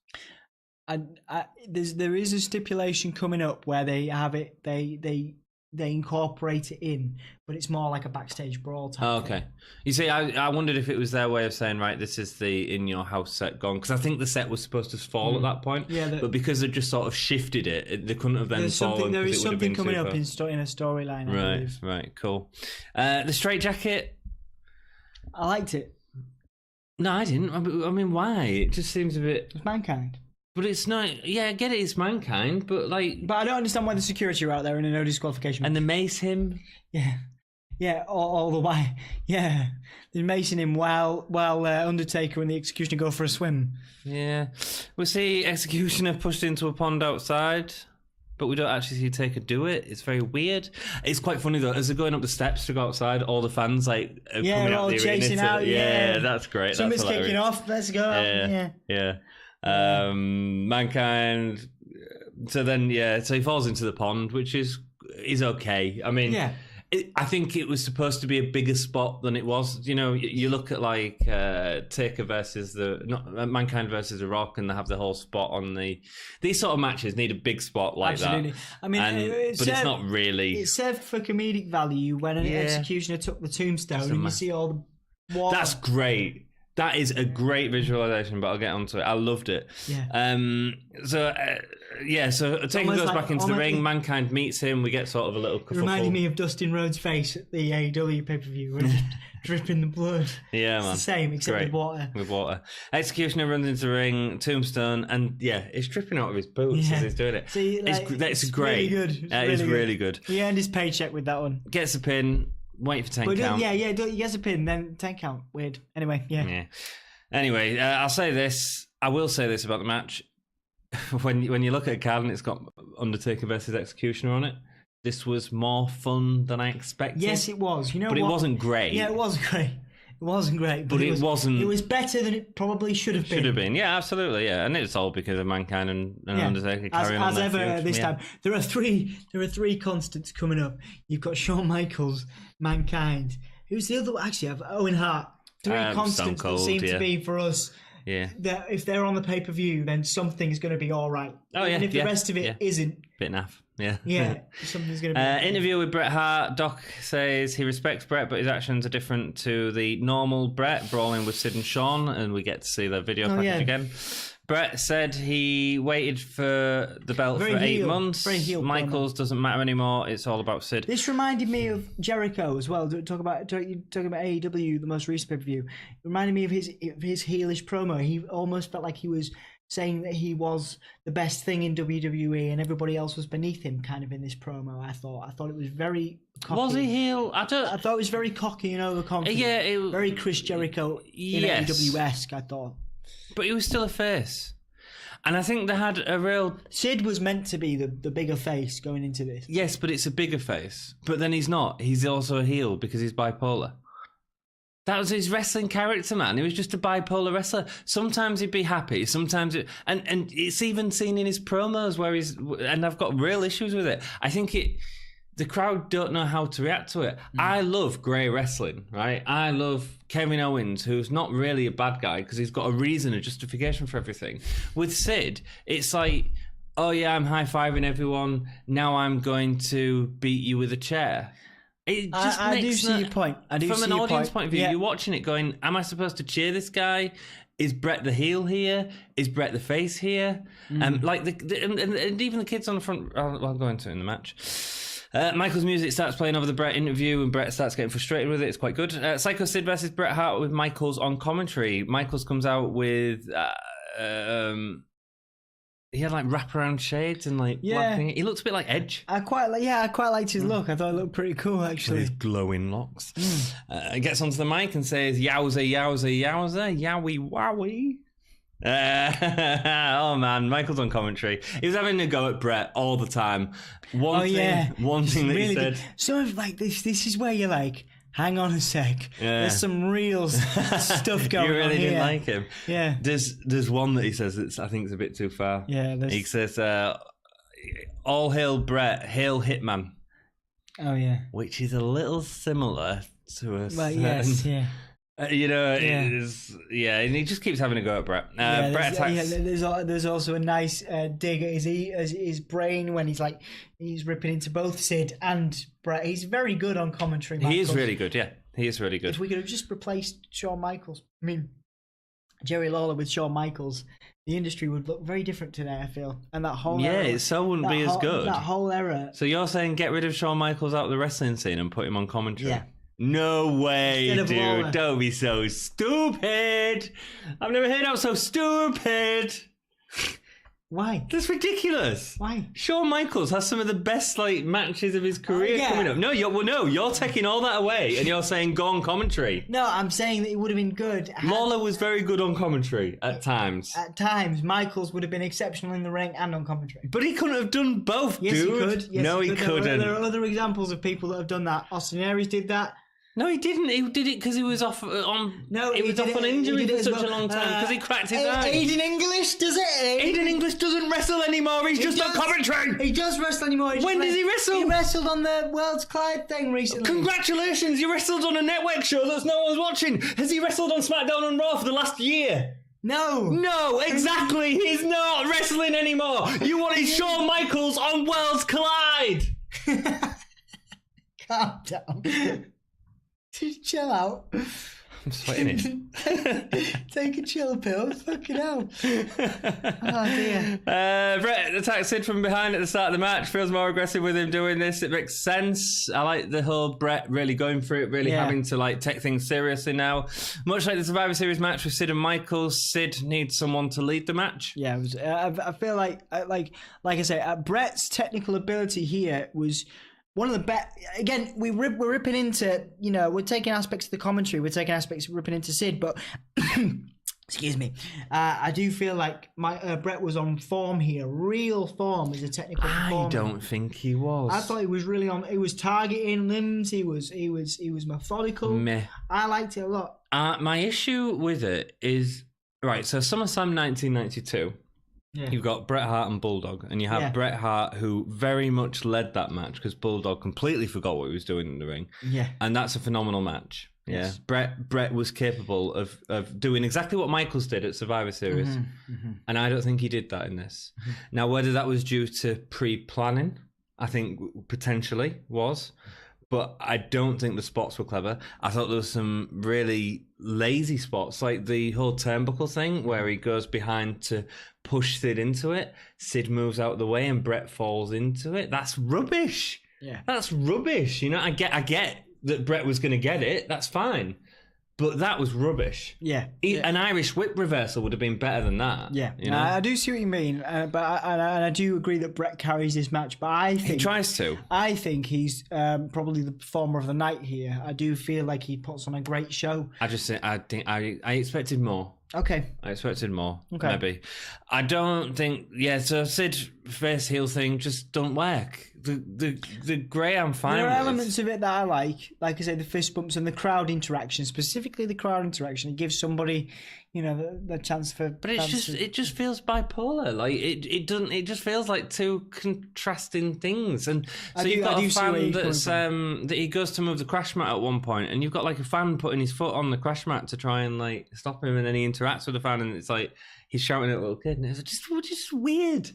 There is a stipulation coming up where they have it. They incorporate it in, but it's more like a backstage brawl type thing. You see, I wondered if it was their way of saying, right, this is the In Your House set gone, because I think the set was supposed to fall at that point. Yeah, but because they just sort of shifted it, they couldn't have then fallen. There is something coming up in a storyline. Right, cool. The straitjacket. I liked it. No, I didn't. I mean, why? It just seems a bit... It's Mankind. But it's not. Yeah, I get it. It's Mankind, but like. But I don't understand why the security are out there in a no disqualification. And they mace him. Yeah, all the way. Yeah, they're macing him while Undertaker and the Executioner go for a swim. Yeah, we see Executioner pushed into a pond outside, but we don't actually see Taker do it. It's very weird. It's quite funny though, as they're going up the steps to go outside, all the fans are coming out all the chasing arena. out. Yeah, that's great. Somebody's that's kicking off. Let's go. Yeah. Mankind. So then, so he falls into the pond, which is okay. I mean, I think it was supposed to be a bigger spot than it was. You know, you look at like Taker versus Mankind versus The Rock, and they have the whole spot on these sort of matches need a big spot like Absolutely. that. I mean, but it's not really. It served for comedic value when an Executioner took the tombstone and you see all the water. That's great. That is a great visualization, but I'll get onto it. I loved it. Yeah. So Taker goes back into the ring. Mankind meets him. We get sort of a little kerfuffle. It reminded me of Dustin Rhodes' face at the AEW pay-per-view when he's dripping the blood. Yeah, it's man. the same, except Great. with water. Executioner runs into the ring, tombstone, and it's dripping out of his boots as he's doing it. See, it's great. Really good. It's really good. He earned his paycheck with that one. Gets a pin. Wait for 10 count. He gets a pin, then 10 count. Weird. Anyway, Anyway, I'll say this. I will say this about the match. When you look at a card and it's got Undertaker versus Executioner on it, this was more fun than I expected. Yes, it was. You know, but it wasn't great. Yeah, it wasn't great. It wasn't great, but it wasn't. It was better than it probably should have been. Should have been, yeah, absolutely, yeah, and it's all because of Mankind and Undertaker carrying on. As ever, this time there are three constants coming up. You've got Shawn Michaels, Mankind. Who's the other one? Actually, I've Owen Hart. Three constants that seem to be for us. Yeah. That if they're on the pay-per-view, then something's going to be all right. Oh yeah. And if the rest of it isn't, bit naff. Yeah. Yeah. Something's going to be. Interview with Bret Hart. Doc says he respects Bret, but his actions are different to the normal Bret, brawling with Sid and Shawn, and we get to see the video package again. Bret said he waited for the belt for 8 months. Michaels doesn't matter anymore. It's all about Sid. This reminded me of Jericho as well. Talk about AEW, the most recent pay-per-view. It reminded me of his heelish promo. He almost felt like he was saying that he was the best thing in WWE and everybody else was beneath him. Kind of in this promo, I thought it was very cocky. Was he heel? I thought it was very cocky and overconfident. Yeah, very Chris Jericho in AEW-esque. I thought. But he was still a face. And I think they had a real... Sid was meant to be the bigger face going into this. Yes, but it's a bigger face. But then he's not. He's also a heel because he's bipolar. That was his wrestling character, man. He was just a bipolar wrestler. Sometimes he'd be happy. Sometimes... And it's even seen in his promos where he's... And I've got real issues with it. I think the crowd don't know how to react to it. I love grey wrestling, right? I love Kevin Owens, who's not really a bad guy because he's got a reason, a justification for everything. With Sid, it's like, oh yeah, I'm high-fiving everyone. Now I'm going to beat you with a chair. It just I do see your point. From an audience point of view, you're watching it going, am I supposed to cheer this guy? Is Bret the heel here? Is Bret the face here? And even the kids on the front, I'll go into it in the match. Michael's music starts playing over the Bret interview and Bret starts getting frustrated with it. It's quite good. Psycho Sid versus Bret Hart with Michaels on commentary. Michaels comes out with... he had like wraparound shades and like black thing. He looks a bit like Edge. I quite liked his look. I thought it looked pretty cool actually. With his glowing locks. He gets onto the mic and says, "Yowza, yowza, yowza, yowie, wowie." Oh man, Michael's on commentary. He was having a go at Bret all the time. One thing that really he said. So like this is where you're like, hang on a sec. Yeah. There's some real stuff going on. You really here. didn't like him. Yeah. There's one that he says that I think is a bit too far. Yeah. He says, "All hail Bret, hail Hitman." Oh yeah. Which is a little similar to a certain... yes, yeah. and he just keeps having a go at Bret. Bret attacks. There's also a nice dig at his brain when he's ripping into both Sid and Bret. He's very good on commentary. He is really good, yeah. He is really good. If we could have just replaced Shawn Michaels, I mean, Jerry Lawler with Shawn Michaels, the industry would look very different today, I feel. And that whole era, it so wouldn't be as good. That whole era. So you're saying get rid of Shawn Michaels out of the wrestling scene and put him on commentary? Yeah. No way, dude. Lawler. Don't be so stupid. I've never heard out so stupid. Why? That's ridiculous. Why? Shawn Michaels has some of the best matches of his career coming up. No, you're taking all that away and you're saying go on commentary. No, I'm saying that it would have been good. Lawler was very good on commentary at times. At times, Michaels would have been exceptional in the ring and on commentary. But he couldn't have done both, Yes, dude. he could. Yes, No, he couldn't. There are other examples of people that have done that. Austin Aries did that. No, he didn't. He did it because he was off on. No, he was off on injury for such a long time because he cracked his eye. Aiden English does it. Aiden English doesn't wrestle anymore. He's just on commentary. He does wrestle anymore. When does he wrestle? He wrestled on the World's Collide thing recently. Congratulations! You wrestled on a network show that's no one's watching. Has he wrestled on SmackDown and Raw for the last year? No. No, exactly. He's not wrestling anymore. You wanted Shawn Michaels on Worlds Collide. Calm down. Just chill out. I'm sweating it. Take a chill pill. Fucking hell. Oh dear. Brett attacks Sid from behind at the start of the match. Feels more aggressive with him doing this. It makes sense. I like the whole Brett really going for it, really having to take things seriously now. Much like the Survivor Series match with Sid and Michaels, Sid needs someone to lead the match. Yeah, it was, I feel like I say, Brett's technical ability here was one of the best. Again, we're ripping into, we're taking aspects of the commentary, we're taking aspects, ripping into Sid, but excuse me, I do feel like Brett was on form here, real form as a technical performer. I don't think he was. I thought he was really on. He was targeting limbs. He was methodical. Meh. I liked it a lot. My issue with it is right. So SummerSlam 1992. Yeah. You've got Bret Hart and Bulldog, and you have Bret Hart, who very much led that match because Bulldog completely forgot what he was doing in the ring. Yeah, and that's a phenomenal match. Yes. Yeah, Bret was capable of doing exactly what Michaels did at Survivor Series, and I don't think he did that in this. Now, whether that was due to pre-planning, I think potentially was. But I don't think the spots were clever. I thought there was some really lazy spots, like the whole turnbuckle thing where he goes behind to push Sid into it. Sid moves out of the way and Brett falls into it. That's rubbish. Yeah, that's rubbish. I get that Brett was going to get it. That's fine. But that was rubbish. Yeah. An Irish whip reversal would have been better than that. Yeah. I do see what you mean. But I do agree that Brett carries this match. But I think... He tries to. I think he's probably the performer of the night here. I do feel like he puts on a great show. I expected more. Okay. I expected more. Okay. Maybe. I don't think... Yeah, so Sid face heel thing just don't work. The grey I'm fine There are with. elements of it that I like I say, the fist bumps and the crowd interaction, specifically the crowd interaction. It gives somebody, the chance for. But it just feels bipolar. It just feels like two contrasting things. And so you've got a fan that's that he goes to move the crash mat at one point, and you've got a fan putting his foot on the crash mat to try and stop him, and then he interacts with the fan, and it's like he's shouting at a little kid, and it's just weird.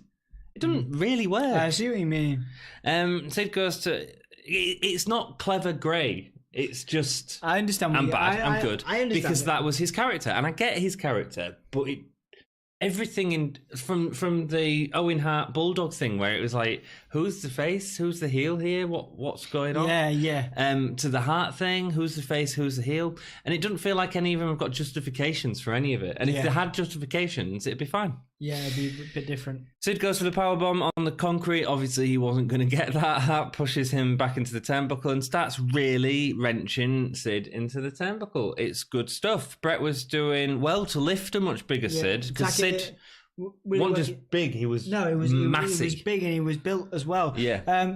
It doesn't really work. I see what you mean. Sid goes to... It's not clever grey. It's just... I understand. I'm bad. I'm good. I understand. Because that was his character. And I get his character. But everything from the Owen Hart Bulldog thing where it was like, who's the face? Who's the heel here? What's going on? Yeah. To the Hart thing, who's the face? Who's the heel? And it doesn't feel like any of them have got justifications for any of it. And if they had justifications, it'd be fine. Yeah, it'd be a bit different. Sid goes for the powerbomb on the concrete. Obviously, he wasn't going to get that. Hart pushes him back into the turnbuckle and starts really wrenching Sid into the turnbuckle. It's good stuff. Brett was doing well to lift a much bigger Sid because Sid wasn't just big. He was massive. He was big and he was built as well. Yeah.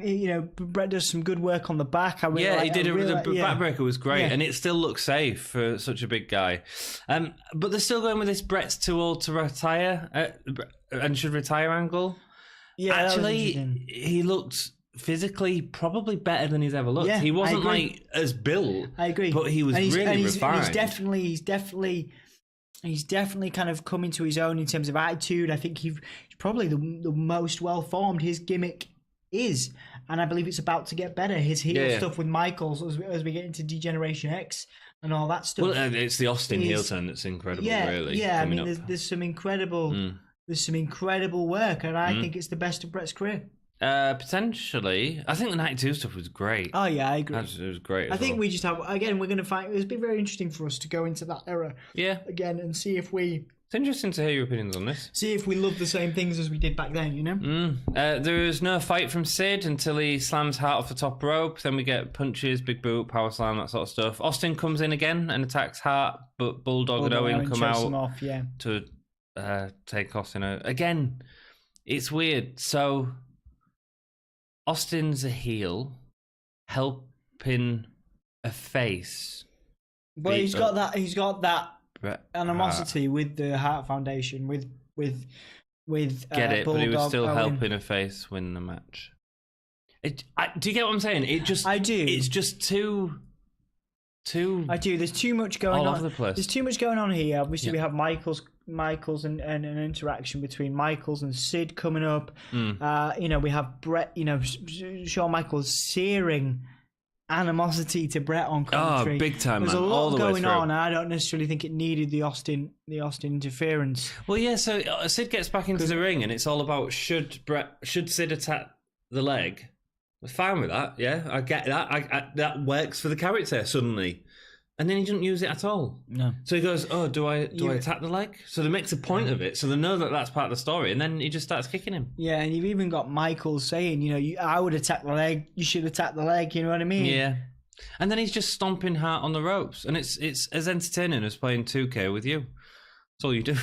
Brett does some good work on the back. He did. The backbreaker was great, and it still looks safe for such a big guy. But they're still going with this Brett's too old to retire and should retire angle. Yeah, actually, he looked physically probably better than he's ever looked. He wasn't as built. I agree, but he was really refined. He's definitely kind of coming to his own in terms of attitude. I think he's probably the most well-formed his gimmick is. And I believe it's about to get better. His heel stuff with Michaels as we get into Degeneration X and all that stuff. Well, it's the Austin heel turn that's incredible, really. Yeah, I mean, there's some incredible work, and I think it's the best of Brett's career. Potentially. I think the 92 stuff was great. Oh, yeah, I agree. It was great. I think we just have, again, we're going to find, it's been very interesting for us to go into that era. Yeah. Again, and see if we It's interesting to hear your opinions on this. See if we love the same things as we did back then, you know? There is no fight from Sid until he slams Hart off the top rope. Then we get punches, big boot, power slam, that sort of stuff. Austin comes in again and attacks Hart, but Bulldog and Owen come out off, to take Austin out. Again, it's weird. So Austin's a heel helping a face. But he's got that animosity with the Hart Foundation, with get it, Bulldog, but he was still Owen. helping a face win the match. Do you get what I'm saying? I do. It's just too. I do. There's too much going on. All over the place. There's too much going on here. Obviously, we have Michaels and an interaction between Michaels and Sid coming up. We have Brett. Shawn Michaels searing animosity to Brett on commentary. Oh, big time, There's man. a lot all the going way through. on, and I don't necessarily think it needed the Austin interference. Well, yeah. So Sid gets back into the ring, and it's all about should Sid attack the leg? I'm fine with that. Yeah, I get that. I that works for the character suddenly. And then he didn't use it at all. No. So he goes, "Oh, do I attack the leg?" So they makes a point of it, so they know that that's part of the story, and then he just starts kicking him. Yeah, and you've even got Michael saying, I would attack the leg. You should attack the leg. You know what I mean? Yeah. And then he's just stomping Hart on the ropes, and it's as entertaining as playing 2K with you. That's all you do.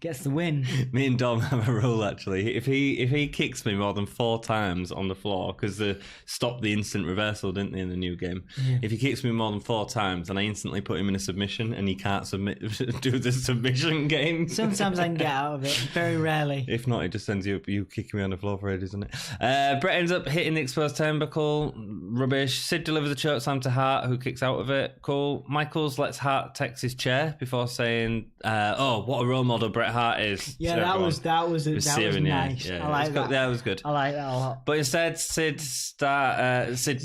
Gets the win. Me and Dom have a rule actually. If he kicks me more than 4 times on the floor, because they stopped the instant reversal, didn't they, in the new game? Yeah. If he kicks me more than 4 times, then I instantly put him in a submission, and he can't do the submission game. Sometimes I can get out of it. Very rarely. If not, it just sends you kicking me on the floor for ages, doesn't it? Brett ends up hitting the exposed turnbuckle. Rubbish. Sid delivers a chokeslam to Hart, who kicks out of it. Cool. Michaels lets Hart text his chair before saying, "Oh, what a role model Bret Hart is." Yeah, that was nice. Yeah, I like that. That was good. I like that a lot. But instead, Sid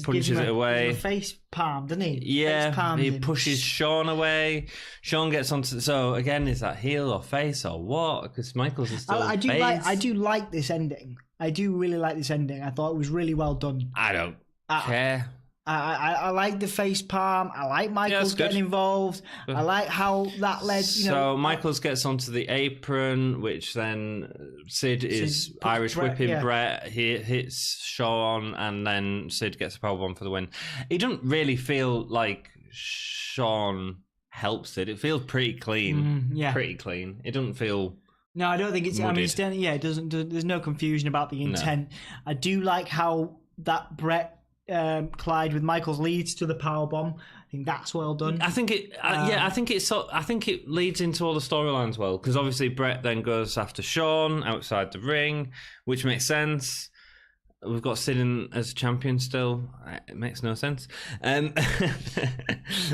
punches it away. Gives him a face palm, doesn't he? Yeah, he pushes Shawn away. Shawn gets onto. So again, is that heel or face or what? Because Michaels is still. I do like this ending. I do really like this ending. I thought it was really well done. I don't care. I like the face palm. I like Michaels getting involved. I like how that led. So Michaels gets onto the apron, which then Sid is Irish whipping Brett. He hits Shawn, and then Sid gets a powerbomb for the win. It doesn't really feel like Shawn helps it. It feels pretty clean. Pretty clean. It doesn't feel. No, I don't think it's. Mudded. I mean, it doesn't. There's no confusion about the intent. No. I do like how that Brett. Collide with Michaels leads to the powerbomb. I think that's well done. I think it. I think it leads into all the storylines well, because obviously Brett then goes after Shawn outside the ring, which makes sense. We've got Sid in as champion still. It makes no sense.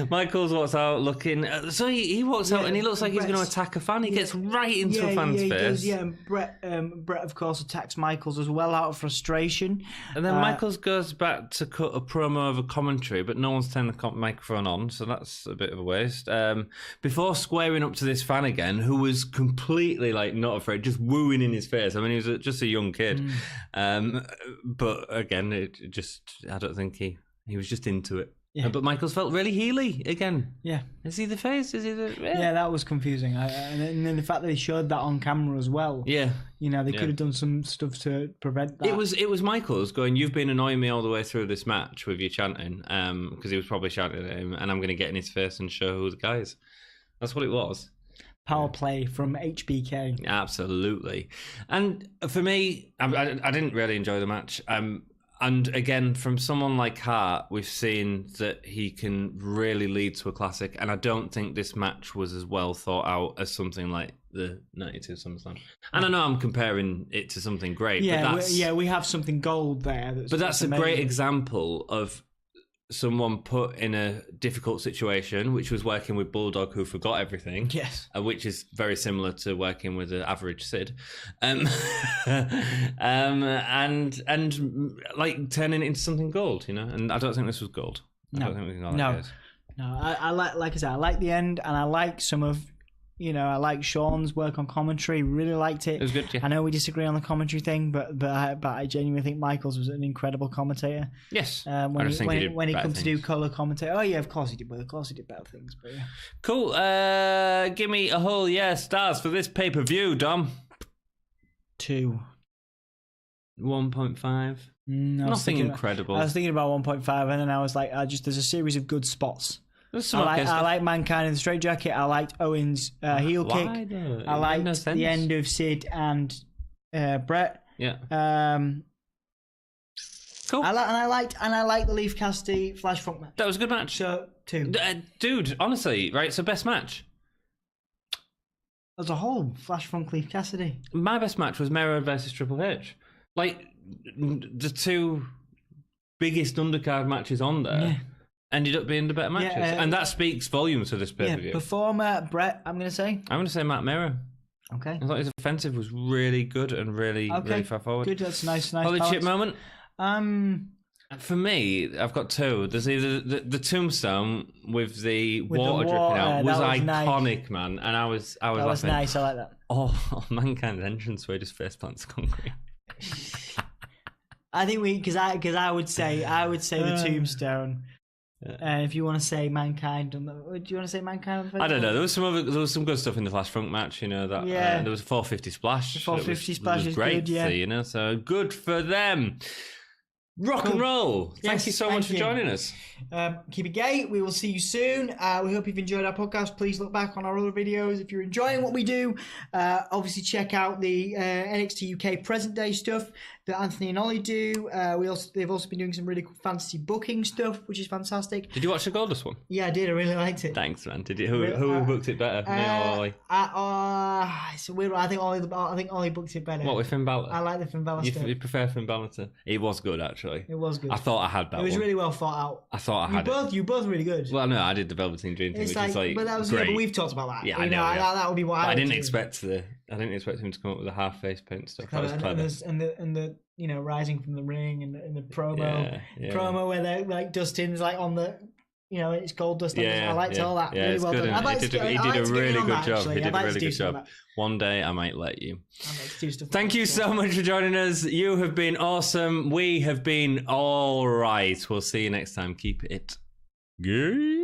Michaels walks out looking. So he walks out and he looks like he's going to attack a fan. He gets right into a fan's face. Does, and Brett, of course, attacks Michaels as well out of frustration. And then Michaels goes back to cut a promo of a commentary, but no one's turned the microphone on, so that's a bit of a waste. Before squaring up to this fan again, who was completely not afraid, just wooing in his face. I mean, he was just a young kid. But again, I don't think he was just into it. Yeah. But Michaels felt really heely again. Yeah. Is he the face? Is he the... Yeah, that was confusing. And then the fact that they showed that on camera as well. Yeah. They could have done some stuff to prevent that. It was Michaels going, "You've been annoying me all the way through this match with your chanting," because he was probably shouting at him, and I'm going to get in his face and show who the guy is. That's what it was. Power play from HBK. Absolutely. And for me, I didn't really enjoy the match. And again, from someone like Hart, we've seen that he can really lead to a classic. And I don't think this match was as well thought out as something like the 92 SummerSlam. And I know I'm comparing it to something great. Yeah, but we have something gold there. That's a great example of someone put in a difficult situation, which was working with Bulldog, who forgot everything. Yes, which is very similar to working with the average Sid, and turning it into something gold, And I don't think this was gold. I don't think we can call that. No. I like I said, I like the end, and I like some of I like Sean's work on commentary. Really liked it. It was good. Yeah. I know we disagree on the commentary thing, but I genuinely think Michaels was an incredible commentator. Yes. When he comes to do colour commentary. Oh yeah, of course he did. Well, of course he did better things. But yeah. Cool. Give me a whole stars for this pay-per-view, Dom. 2. 1.5. Nothing incredible. I was thinking about 1.5, and then I was like, there's a series of good spots. I like Mankind in the straitjacket. I liked Owen's heel kick. Though? I liked the end of Sid and Brett. Yeah. Cool. I liked the Leaf Cassidy Flash Funk match. That was a good match. So 2. Dude, honestly, right? So best match. As a whole, Flash Funk Leaf Cassidy. My best match was Mero versus Triple H. Like the 2 biggest undercard matches on there. Ended up being the better matches. And that speaks volumes for this pay-per-view. Performer, Brett, I'm going to say Matt Miro. Okay. I thought his offensive was really good and really far forward. Good, that's nice. Holy chip moment? For me, I've got 2. There's either the tombstone with the water dripping out was iconic, nice. Man. And I was that laughing. Was nice, I like that. Oh, Mankind's entrance where he just face plants concrete. I think because I would say the tombstone. If you want to say Mankind, do you want to say Mankind? I don't know. There was some good stuff in the Flash Funk match. There was a 450 splash. The 450 splash is great. Good, yeah. To see, so good for them. Rock and roll. Thank you so much for joining us. Keep it gay. We will see you soon. We hope you've enjoyed our podcast. Please look back on our other videos. If you're enjoying what we do, obviously check out the NXT UK present day stuff that Anthony and Ollie do. They've also been doing some really cool fantasy booking stuff, which is fantastic. Did you watch the Goldust one? Yeah, I did. I really liked it. Thanks, man. Did you? Who booked it better, me or Ollie? It's a weird one. I think Ollie booked it better. What, with Finn Balor? I like the Finn Balor stuff. You prefer Finn Balor to? It was good, actually. It was good. I thought I had that. It was really well thought out. I thought I had it. You both really good. Well, no, I did the Velveteen Dream thing, which is like but that was great. But we've talked about that. Yeah, I know. That would be what I didn't expect him to come up with the half face paint stuff. That was clever. And the rising from the ring and the promo where they're like Dustin's like on the. It's gold dust. I liked all that. Yeah, really well good. Done. He did a really good job. He did a really good job. That. One day I might let you. Do stuff Thank you so much for joining us. You have been awesome. We have been all right. We'll see you next time. Keep it gay.